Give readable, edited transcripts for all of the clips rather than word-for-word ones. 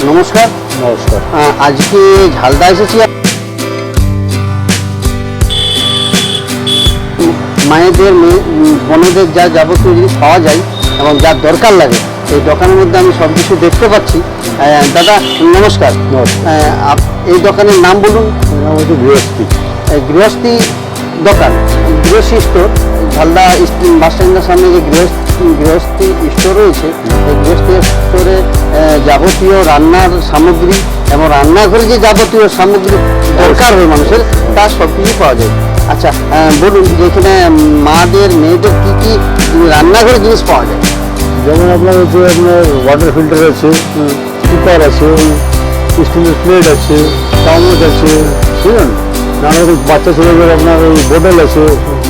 নমস্কার। নমস্কার। আজকে ঝালদা এসেছি মায়েদের বোনেদের যা যাবতীয় জিনিস পাওয়া যায় এবং যার দরকার লাগে এই দোকানের মধ্যে আমি সব কিছু দেখতে পাচ্ছি। দাদা নমস্কার। এই দোকানের নাম বলুন। গৃহস্থী। গৃহস্থী দোকান, গৃহস্থী স্টোর, ঝালদা বাস স্ট্যান্ডের সামনে যে গৃহস্থী স্টোর রয়েছে এই গৃহস্থী স্টোরে যাবতীয় রান্নার সামগ্রী এবং রান্নাঘরে যে যাবতীয় সামগ্রী দরকার হয় মানুষের তার সব কিছু পাওয়া যায়। আচ্ছা বলুন যে এখানে মাদের মেয়েদের কী কী রান্নাঘরের জিনিস পাওয়া যায়? যেমন আপনার হচ্ছে আপনার ওয়াটার ফিল্টার আছে, কুকার আছে, স্টিলের প্লেট আছে, চামচ আছে, বুঝলেন, নানা রকম বাচ্চা ছেলেদের আপনার ওই বোতল আছে,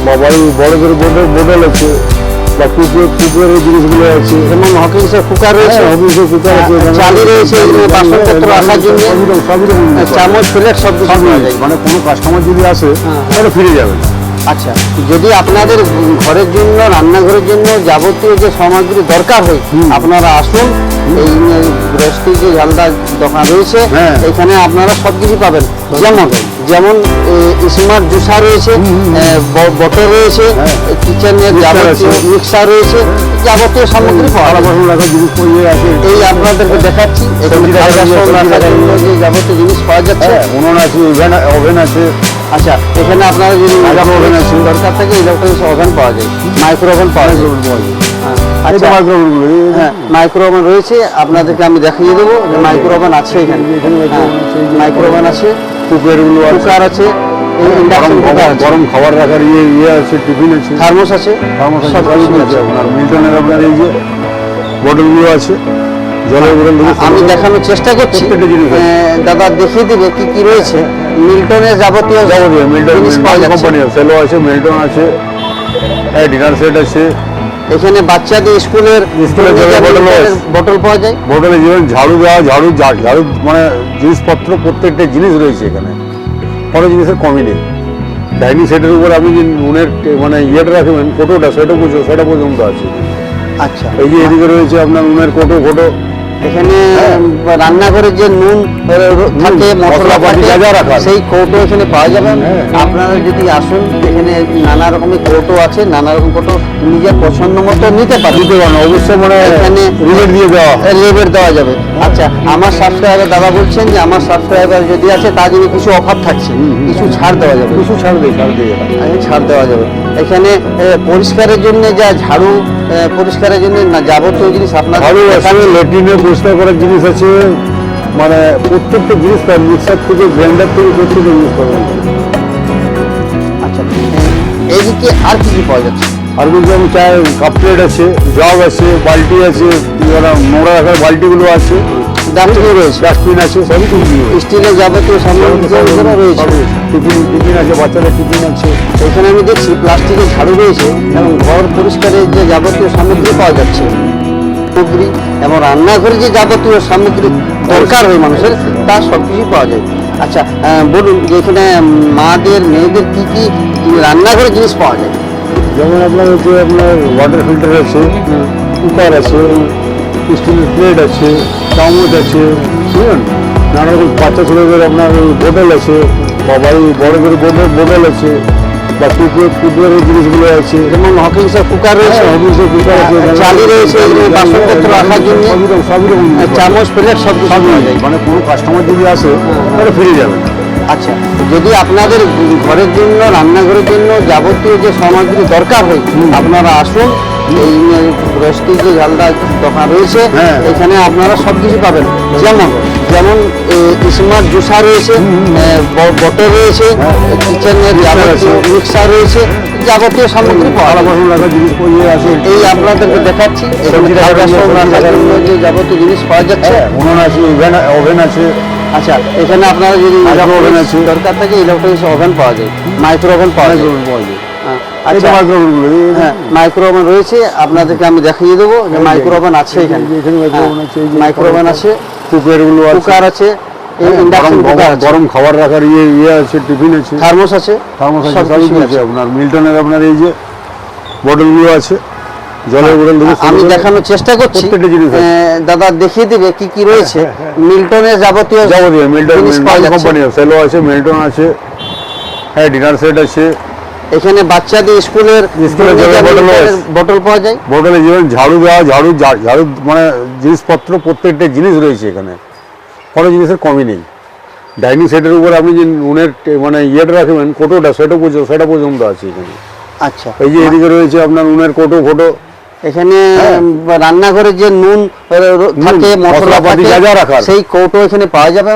বা বাড়ি বড়দের বোতল আছে, বা কুকুরের জিনিসগুলো আছে, যেমন হকিংসের কুকার রয়েছে, হকিংসের কুকার আছে, চালি রয়েছে, বাসনপত্র রাখার জন্য সবই রকম চামচ প্লেট সব কিছু পাওয়া যায়। মানে কোনো কাস্টমার যদি আসে তাহলে ফিরে যাবে না। আচ্ছা, যদি আপনাদের ঘরের জন্য রান্নাঘরের জন্য যাবতীয় যে সামগ্রী দরকার হয় আপনারা আসুন। এই গৃহস্থী যে ঝালদা দোকান রয়েছে এখানে আপনারা সব কিছু পাবেন। যেমন স্মার্ট জুসার রয়েছে, বটল রয়েছে, কিচেনের যাবতীয় মিক্সার রয়েছে, যাবতীয় সামগ্রী পাওয়া যায়। এই আপনাদেরকে দেখাচ্ছি এখানে যে যাবতীয় জিনিস পাওয়া যাচ্ছে। উনুন আছে, ওভেন আছে। আচ্ছা, এখানে আপনারা যদি দরকার থাকে ইলেকট্রনিক্স ওভেন পাওয়া যায়, মাইক্রো ওভেন পাওয়া যায়। হ্যাঁ, মাইক্রো ওভেন রয়েছে, আপনাদেরকে আমি দেখিয়ে দেবো যে মাইক্রো ওভেন আছে এখানে। মাইক্রো ওভেন আছে, কুকার আছে, গরম খাবার রাখার ইয়ে আছে, টিফিন আছে, থার্মোস আছে, সব কিছু আছে। আপনার মিল্টনের আপনার এই যে বোতলগুলো আছে, জলের বোতল। আমি দেখানোর চেষ্টা করছি, দাদা দেখিয়ে দিবে কি কি রয়েছে। মিল্টনের যাবতীয় জিনিস পাওয়া যাচ্ছে। কোম্পানি সেলো আছে, মিল্টন আছে, ডিনার সেট আছে। এখানে বাচ্চাদের স্কুলের বোতল পাওয়া যায়। বোতলে যেমন ঝাড়ু দেওয়া, ঝাড়ু মানে জিনিসপত্র প্রত্যেকটা জিনিস রয়েছে এখানে, কোনো জিনিসের কমই নেই। ডাইনিং সেটের উপর আপনি যে নুনের মানে ইয়েটা রাখবেন, কোটোটা, সেটা পর্যন্ত আছে। আচ্ছা, এই যে এদিকে রয়েছে আপনার নুনের কোটো। এখানে রান্নাঘরে যে নুন থাকে, মশলাপাতি রাখা, সেই কৌটো এখানে পাওয়া যাবে। আপনারা যদি আসুন এখানে নানা রকমের কৌটো আছে, নানা রকম কৌটো নিজের পছন্দ মতো নিতে পারেন। অবশ্যই মানে এখানে লেবেট দেওয়া যাবে। আচ্ছা, আমার সাবস্ক্রাইবার দাদা বলছেন যে আমার সাবস্ক্রাইবার যদি আছে তার জন্য কিছু অফার থাকছে, কিছু ছাড় দেওয়া যাবে। কিছু ছাড় দেওয়া যাবে। এখানে পরিষ্কারের জন্য যা ঝাড়ু, পরিষ্কারের জন্য না যাবতীয় জিনিস আপনার লেট্রিনে পরিষ্কার করার জিনিস আছে, মানে প্রত্যেকটা জিনিস পাবেন, মিক্সার থেকে গ্রাইন্ডার থেকে প্রত্যেকটা জিনিস পাবেন। আচ্ছা, এইদিকে আর কি কি পাওয়া যাচ্ছে? আর কিন্তু আমি চাই কাপ প্লেট আছে, জগ আছে, বালতি আছে, নোংরা রাখার বালতিগুলো আছে, ডাস্টবিন আছে, সবই স্টিলের যাবতীয় সামগ্রী রয়েছে। টিফিন আছে, বাচ্চাদের টিফিন আছে। এখানে আমি দেখছি প্লাস্টিকের ঝাড়ু রয়েছে এবং ঘর পরিষ্কারের যে যাবতীয় সামগ্রী পাওয়া যাচ্ছে সামগ্রী এবং রান্নাঘরে যে যাবতীয় সামগ্রী দরকার হয় মানুষের তার সব কিছুই পাওয়া যায়। আচ্ছা বলুন যে এখানে মাদের মেয়েদের কী কী রান্নাঘরের জিনিস পাওয়া যায়? যেমন আপনার হচ্ছে আপনার ওয়াটার ফিল্টার আছে, কুকার আছে, স্টিলের প্লেট আছে, চামচ আছে, বুঝলেন, নানা রকম বাচ্চা ছেলেদের আপনার বোতল আছে, বা বাড়ি বড়দের বোতল আছে, বা কুকুরের জিনিসগুলো আছে। যেমন হকিংসের কুকার রয়েছে, কুকার আছে, চালি রয়েছে, বাসনপত্র রাখার জন্য সবই রকম চামচ প্লেট সব পাওয়া যায়। মানে কোনো কাস্টমার যদি আসে তাহলে ফিরে যাবে। আচ্ছা, যদি আপনাদের ঘরের জন্য রান্নাঘরের জন্য যাবতীয় যে সামগ্রী দরকার হয় আপনারা আসুন। এই গৃহস্থী যে ঝালদা দোকান রয়েছে এখানে আপনারা সব কিছু পাবেন। যেমন স্মার্ট জুসার রয়েছে, বটল রয়েছে, কিচেনের যাবতীয় মিক্সার রয়েছে, যাবতীয় সামগ্রী পাওয়া যায়। এই আপনাদেরকে দেখাচ্ছি যে যাবতীয় জিনিস পাওয়া যাচ্ছে। উনুন আছে, ওভেন আছে। আচ্ছা, এখানে আপনারা যদি দরকার থাকে ইলেকট্রনিক্স ওভেন পাওয়া যায়, মাইক্রো ওভেন পাওয়া যায়। হ্যাঁ, মাইক্রো ওভেন রয়েছে, আপনাদেরকে আমি দেখিয়ে দেবো যে মাইক্রো ওভেন আছে এখানে। মাইক্রো ওভেন আছে, কুকার আছে, গরম খাবার রাখার ইয়ে আছে, টিফিন আছে, থার্মোস আছে, সবই আছে। আপনার মিল্টনের আপনার এই যে বোতলগুলো আছে, জলের বোতল থেকে শুরু আমি করে দেখানোর চেষ্টা করছি। প্রত্যেকটা জিনিস আছে। দাদা দেখিয়ে দিবে কি কি রয়েছে। মিল্টনের যাবতীয় মিল্টন জিনিস পাওয়া যাচ্ছে। কোম্পানি সেলো আছে, মিল্টন আছে, হ্যাঁ ডিনার সেট আছে, এখানে বাচ্চাদের স্কুলের জলের বোতলও আছে। বোতল পাওয়া যায়। বোতলে যেমন ঝাড়ু দেওয়া, ঝাড়ু মানে জিনিসপত্র প্রত্যেকটা জিনিস রয়েছে এখানে, কোনো জিনিসের কমই নেই। ডাইনিং সেটের উপর আপনি যে নুনের মানে ইয়েটা রাখবেন, কোটোটা, সেটা পর্যন্ত আছে এখানে। আচ্ছা, এই যে এদিকে রয়েছে আপনার নুনের কোটো ফোটো, এখানে রান্নাঘরে যে নুন থাকে, মশলা মশলাপাতি থাকে, যা যা রাখার। সেই কৌটো এখানে পাওয়া যাবে।